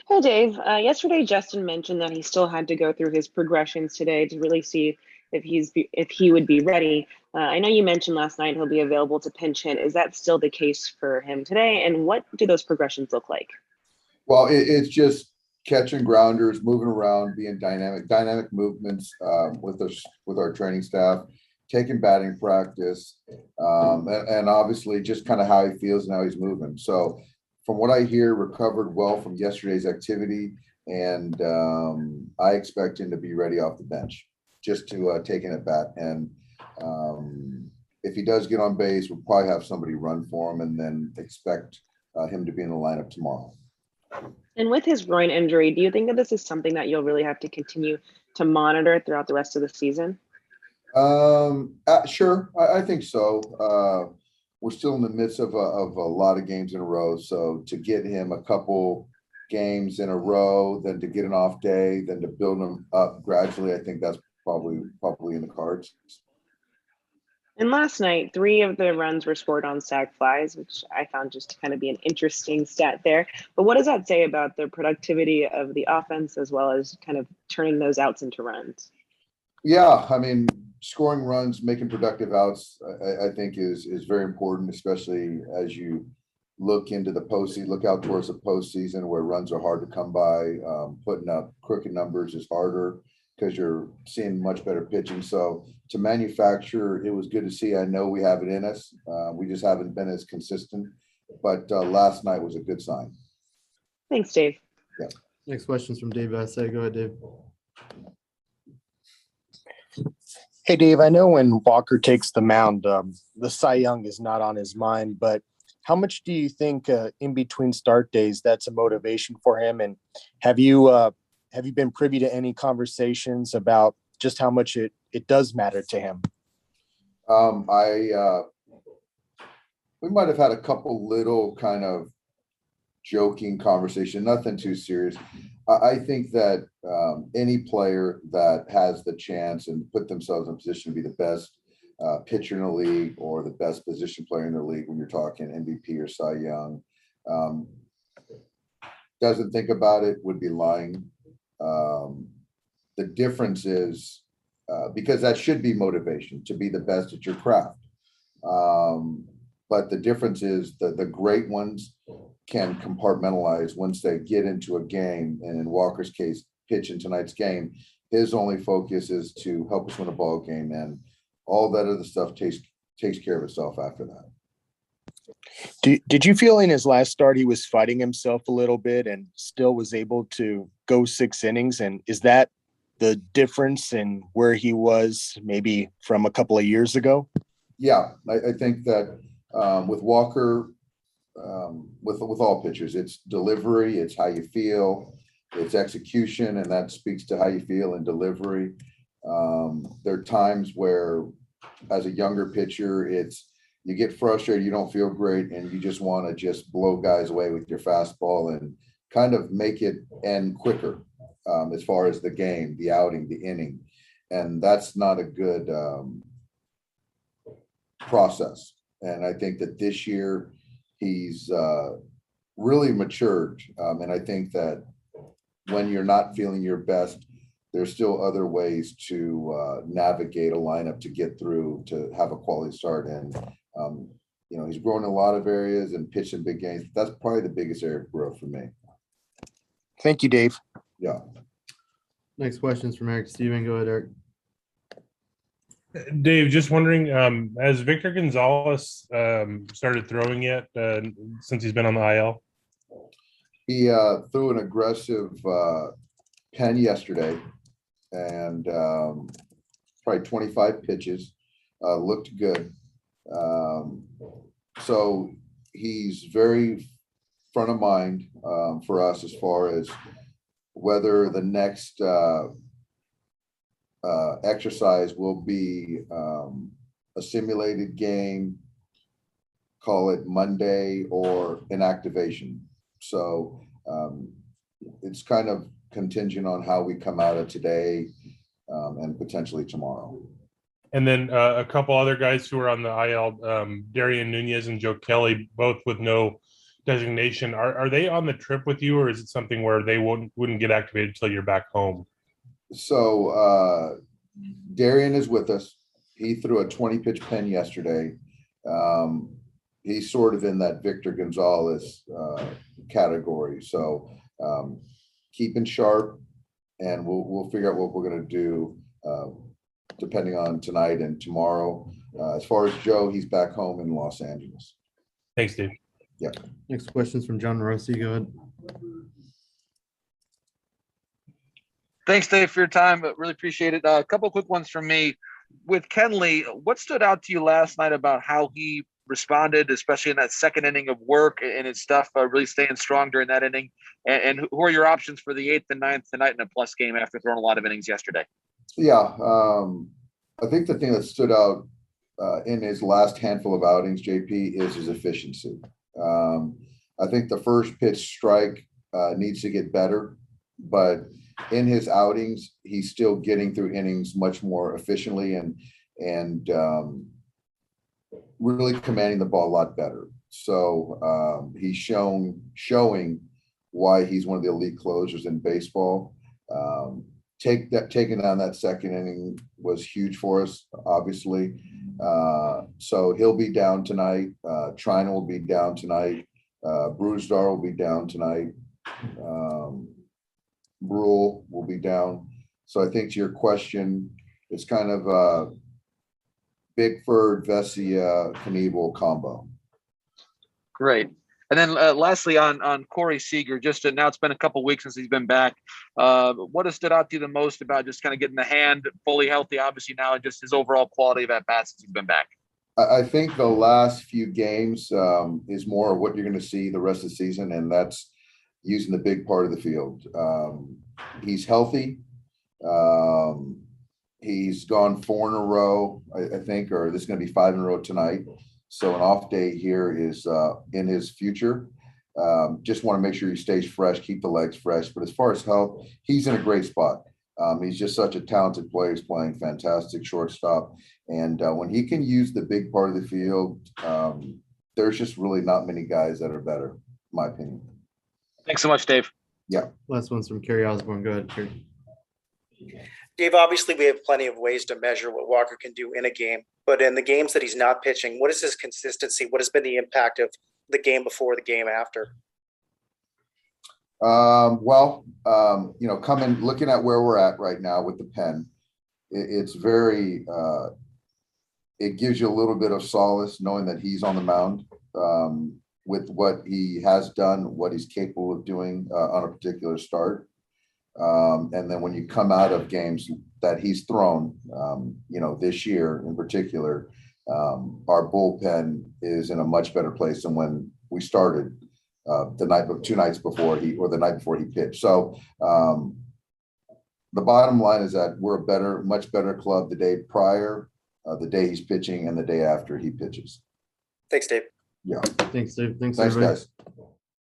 Hey Dave, yesterday Justin mentioned that he still had to go through his progressions today to really see if he would be ready. I know you mentioned last night he'll be available to pinch hit. Is that still the case for him today? And what do those progressions look like? Well, it's just catching grounders, moving around, being dynamic movements with our training staff, taking batting practice, and obviously just kind of how he feels and how he's moving. So, from what I hear, recovered well from yesterday's activity, and I expect him to be ready off the bench, just to take in at bat. And if he does get on base, we'll probably have somebody run for him, and then expect him to be in the lineup tomorrow. And with his groin injury, do you think that this is something that you'll really have to continue to monitor throughout the rest of the season? Sure, I think so. We're still in the midst of a lot of games in a row, so to get him a couple games in a row, then to get an off day, then to build him up gradually, I think that's probably in the cards. And last night, 3 of the runs were scored on sac flies, which I found just to kind of be an interesting stat there. But what does that say about the productivity of the offense as well as kind of turning those outs into runs? Yeah, I mean, scoring runs, making productive outs, I think is very important, especially as you look into the postseason, look out towards the postseason where runs are hard to come by. Putting up crooked numbers is harder because you're seeing much better pitching. So to manufacture, it was good to see. I know we have it in us. We just haven't been as consistent, but last night was a good sign. Thanks, Dave. Yeah. Next question's from Dave Vassegh. Go ahead, Dave. Hey, Dave, I know when Walker takes the mound, the Cy Young is not on his mind, but how much do you think in between start days that's a motivation for him? And have you been privy to any conversations about just how much it does matter to him? We might have had a couple little kind of joking conversation, nothing too serious. I think that any player that has the chance and put themselves in a position to be the best pitcher in the league or the best position player in the league, when you're talking MVP or Cy Young, doesn't think about it, would be lying. The difference is because that should be motivation to be the best at your craft. But the difference is that the great ones can compartmentalize once they get into a game. And in Walker's case, pitch in tonight's game, his only focus is to help us win a ball game, and all that other stuff takes care of itself after that. Did you feel in his last start he was fighting himself a little bit and still was able to go 6 innings? And is that the difference in where he was maybe from a couple of years ago? Yeah, I think that with Walker, with all pitchers, it's delivery, it's how you feel, it's execution, and that speaks to how you feel in delivery. There are times where, as a younger pitcher, you get frustrated, you don't feel great, and you just want to just blow guys away with your fastball and kind of make it end quicker as far as the game, the outing, the inning. And that's not a good process. And I think that this year he's really matured. And I think that when you're not feeling your best, there's still other ways to navigate a lineup to get through, to have a quality start. And, he's grown in a lot of areas and pitched in big games. That's probably the biggest area of growth for me. Thank you, Dave. Yeah. Next question's from Eric Steven. Go ahead, Eric. Dave, just wondering, has Victor Gonzalez started throwing yet since he's been on the IL? He threw an aggressive pen yesterday, and probably 25 pitches, looked good. So he's very front of mind for us as far as whether the next exercise will be a simulated game, call it Monday, or an activation. So it's kind of contingent on how we come out of today and potentially tomorrow. And then a couple other guys who are on the IL, Darien Nuñez and Joe Kelly, both with no designation. Are they on the trip with you, or is it something where they wouldn't get activated until you're back home? So Darien is with us. He threw a 20-pitch pen yesterday. He's sort of in that Victor Gonzalez category. So keeping sharp, and we'll figure out what we're going to do depending on tonight and tomorrow. As far as Joe, he's back home in Los Angeles. Thanks, Dave. Yeah. Next question's from John Rossi. Go ahead. Thanks, Dave, for your time. Really appreciate it. A couple quick ones from me. With Kenley, what stood out to you last night about how he responded, especially in that second inning of work and his stuff, really staying strong during that inning? And who are your options for the 8th and 9th tonight in a plus game after throwing a lot of innings yesterday? Yeah. I think the thing that stood out in his last handful of outings, JP, is his efficiency. I think the first pitch strike needs to get better, but in his outings, he's still getting through innings much more efficiently and really commanding the ball a lot better. So he's showing why he's one of the elite closers in baseball. Taking on that second inning was huge for us, obviously. So he'll be down tonight. Trina will be down tonight. Brewstar will be down tonight. Brule will be down. So I think to your question, it's kind of Bigford, Vesia, Knievel combo. Great. And then lastly on Corey Seager, now it's been a couple weeks since he's been back. What has stood out to you the most about just kind of getting the hand fully healthy, obviously now, and just his overall quality of at-bats since he's been back? I think the last few games is more of what you're going to see the rest of the season, and that's using the big part of the field. He's healthy. He's gone 4 in a row, I think, or this is going to be 5 in a row tonight. So an off day here is in his future. Just want to make sure he stays fresh, keep the legs fresh. But as far as health, he's in a great spot. He's just such a talented player. He's playing fantastic shortstop. And when he can use the big part of the field, there's just really not many guys that are better, in my opinion. Thanks so much, Dave. Yeah. Last one's from Kerry Osborne. Go ahead, Kerry. Dave, obviously we have plenty of ways to measure what Walker can do in a game, but in the games that he's not pitching, what is his consistency? What has been the impact of the game before, the game after? Looking at where we're at right now with the pen, it's very, it gives you a little bit of solace knowing that he's on the mound with what he has done, what he's capable of doing on a particular start. And then when you come out of games that he's thrown, this year in particular, our bullpen is in a much better place than when we started the night before he pitched. So the bottom line is that we're a much better club the day prior, the day he's pitching, and the day after he pitches. Thanks, Dave. Yeah. Thanks, Dave. Thanks Thanks, everybody. guys.